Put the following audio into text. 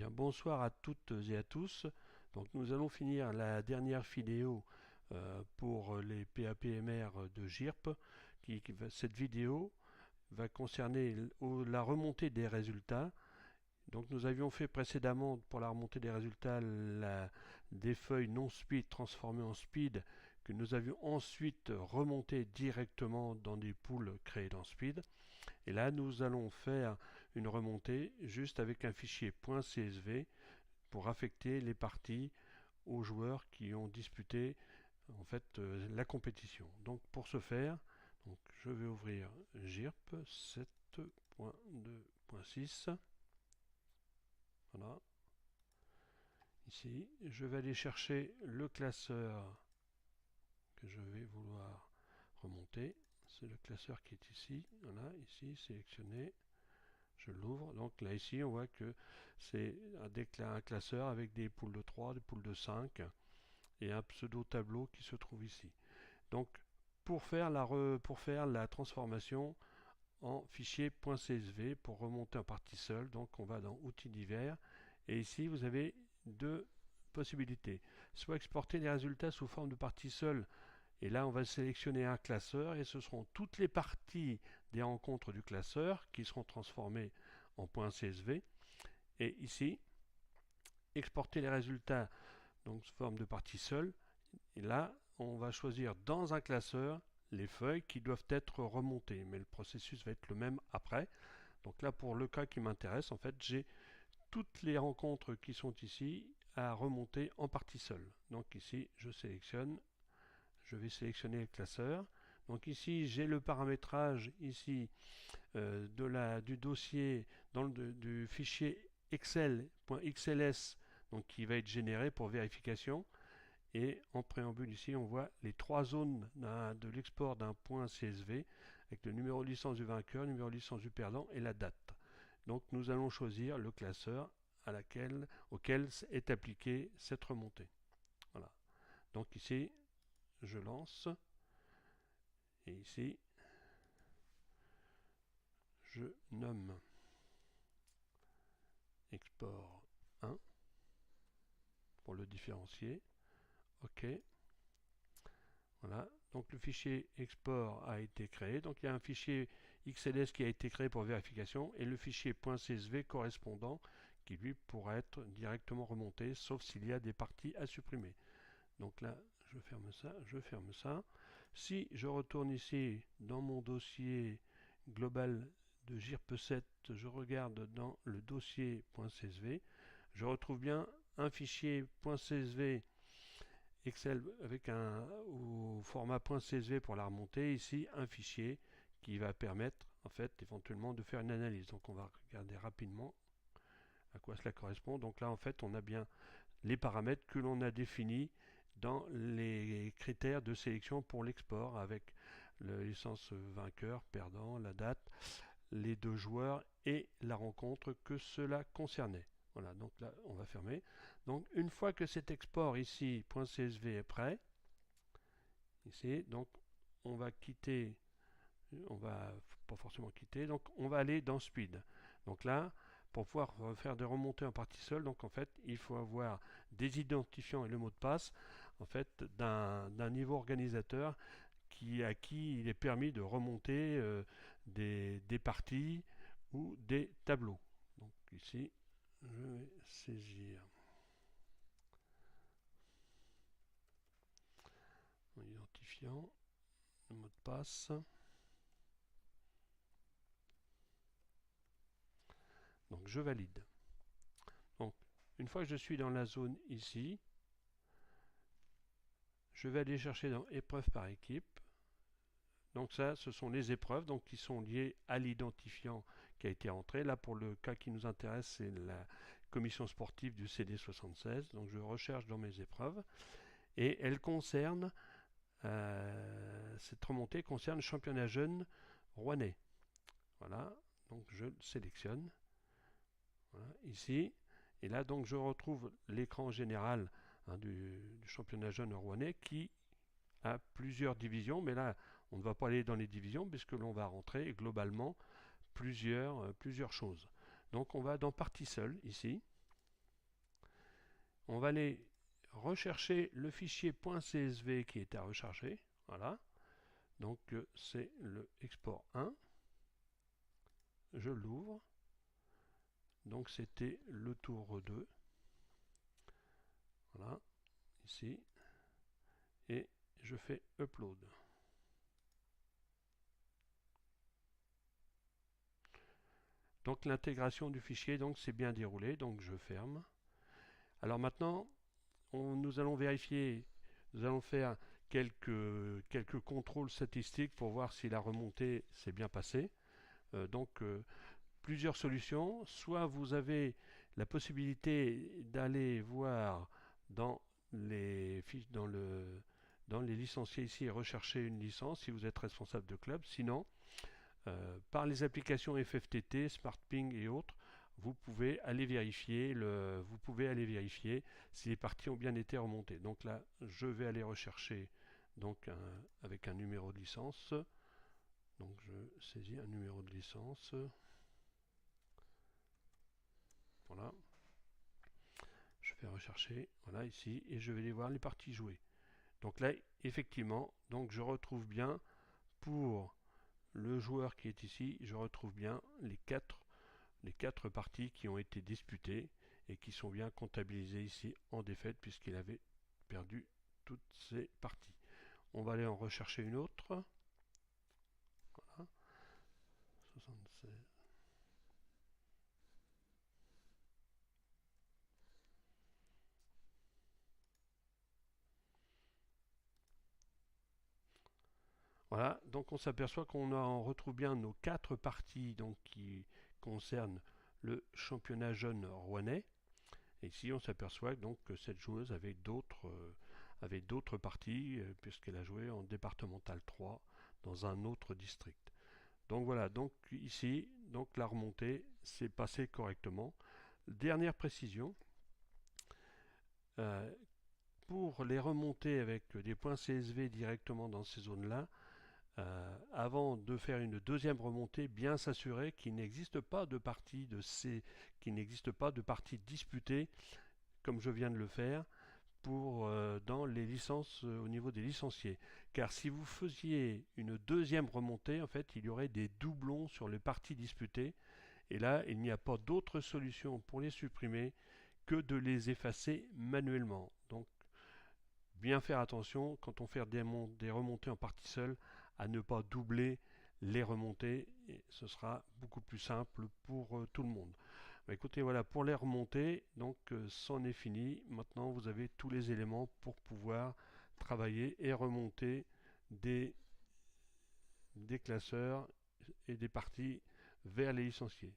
Bien, bonsoir à toutes et à tous. Donc nous allons finir la dernière vidéo pour les PAPMR de GIRP. Cette vidéo va concerner la remontée des résultats. Donc nous avions fait précédemment pour la remontée des résultats des feuilles non speed transformées en speed que nous avions ensuite remontées directement dans des pools créés dans speed. Et là nous allons faire une remontée juste avec un fichier .csv pour affecter les parties aux joueurs qui ont disputé en fait la compétition. Donc pour ce faire, donc je vais ouvrir GIRP 7.2.6. Voilà. Ici, je vais aller chercher le classeur que je vais vouloir remonter. C'est le classeur qui est ici. Voilà, ici, sélectionné. Je l'ouvre. Donc là, ici, on voit que c'est un classeur avec des poules de 3, des poules de 5 et un pseudo-tableau qui se trouve ici. Donc, pour faire la transformation en fichier .csv, pour remonter en partie seule, donc on va dans Outils divers. Et ici, vous avez deux possibilités. Soit exporter les résultats sous forme de partie seule. Et là, on va sélectionner un classeur et ce seront toutes les parties des rencontres du classeur qui seront transformées en .csv. Et ici, exporter les résultats donc sous forme de partie seule. Et là, on va choisir dans un classeur les feuilles qui doivent être remontées. Mais le processus va être le même après. Donc là, pour le cas qui m'intéresse, en fait, j'ai toutes les rencontres qui sont ici à remonter en partie seule. Donc ici, je sélectionne. Je vais sélectionner le classeur. Donc ici, j'ai le paramétrage ici du dossier du fichier excel.xls donc qui va être généré pour vérification. Et en préambule ici, on voit les trois zones de l'export d'un .csv avec le numéro de licence du vainqueur, le numéro de licence du perdant et la date. Donc nous allons choisir le classeur auquel est appliquée cette remontée. Voilà. Donc ici, je lance. Et ici, je nomme export 1 pour le différencier. OK. Voilà. Donc le fichier export a été créé. Donc il y a un fichier XLS qui a été créé pour vérification et le fichier .csv correspondant qui lui pourra être directement remonté sauf s'il y a des parties à supprimer. Donc là, je ferme ça, je ferme ça. Si je retourne ici dans mon dossier global de GIRP7, je regarde dans le dossier .csv, je retrouve bien un fichier .csv Excel avec au format .csv pour la remontée, ici un fichier qui va permettre en fait éventuellement de faire une analyse. Donc on va regarder rapidement à quoi cela correspond. Donc là en fait on a bien les paramètres que l'on a définis dans les critères de sélection pour l'export avec la licence vainqueur, perdant, la date, les deux joueurs et la rencontre que cela concernait. Voilà, donc là on va fermer. Donc une fois que cet export ici, .csv est prêt, ici, donc on va quitter, on va pas forcément quitter, donc on va aller dans Speed. Donc là, pour pouvoir faire des remontées en partie seule, donc en fait il faut avoir des identifiants et le mot de passe en fait d'un niveau organisateur à qui il est permis de remonter des parties ou des tableaux. Donc ici, je vais saisir mon identifiant, le mot de passe. Donc je valide. Donc une fois que je suis dans la zone ici, je vais aller chercher dans épreuve par équipe. Donc ça, ce sont les épreuves donc, qui sont liées à l'identifiant qui a été entré. Là, pour le cas qui nous intéresse, c'est la commission sportive du CD76. Donc je recherche dans mes épreuves. Et elle concerne, cette remontée concerne le championnat jeune rouennais. Voilà, donc je le sélectionne. Voilà, ici. Et là, donc, je retrouve l'écran général du championnat jeune rouennais qui a plusieurs divisions, mais là, on ne va pas aller dans les divisions puisque l'on va rentrer globalement plusieurs choses. Donc, on va dans partie seule ici. on va aller rechercher le fichier .csv qui est à recharger. Voilà. Donc c'est le export 1. Je l'ouvre. Donc c'était le tour 2. Voilà. Ici. Et je fais upload. Donc l'intégration du fichier s'est bien déroulée. Donc je ferme. Alors maintenant, nous allons vérifier, nous allons faire quelques contrôles statistiques pour voir si la remontée s'est bien passée. Plusieurs solutions. Soit vous avez la possibilité d'aller voir dans les fiches, dans les licenciés ici et rechercher une licence si vous êtes responsable de club. Sinon, par les applications FFTT, SmartPing et autres, vous pouvez aller vérifier si les parties ont bien été remontées. Donc là, je vais aller rechercher avec un numéro de licence. Donc je saisis un numéro de licence. Voilà. Je fais rechercher, voilà ici, et je vais aller voir les parties jouées. Donc là, effectivement, je retrouve bien pour le joueur qui est ici, je retrouve bien les quatre parties qui ont été disputées et qui sont bien comptabilisées ici en défaite puisqu'il avait perdu toutes ces parties. On va aller en rechercher une autre. Voilà. 76. Voilà, donc on s'aperçoit on retrouve bien nos 4 parties qui concernent le championnat jeune rouennais. Et ici on s'aperçoit que cette joueuse avait d'autres parties puisqu'elle a joué en départemental 3 dans un autre district. Donc voilà, donc ici, la remontée s'est passée correctement. Dernière précision, pour les remonter avec des points CSV directement dans ces zones-là, avant de faire une deuxième remontée, bien s'assurer qu'il n'existe pas de partie disputée, comme je viens de le faire, dans les licences au niveau des licenciés. Car si vous faisiez une deuxième remontée, en fait, il y aurait des doublons sur les parties disputées. Et là, il n'y a pas d'autre solution pour les supprimer que de les effacer manuellement. Donc, bien faire attention quand on fait des remontées en partie seule à ne pas doubler les remontées et ce sera beaucoup plus simple pour tout le monde. Bah, écoutez, voilà pour les remontées, c'en est fini. Maintenant vous avez tous les éléments pour pouvoir travailler et remonter des classeurs et des parties vers les licenciés.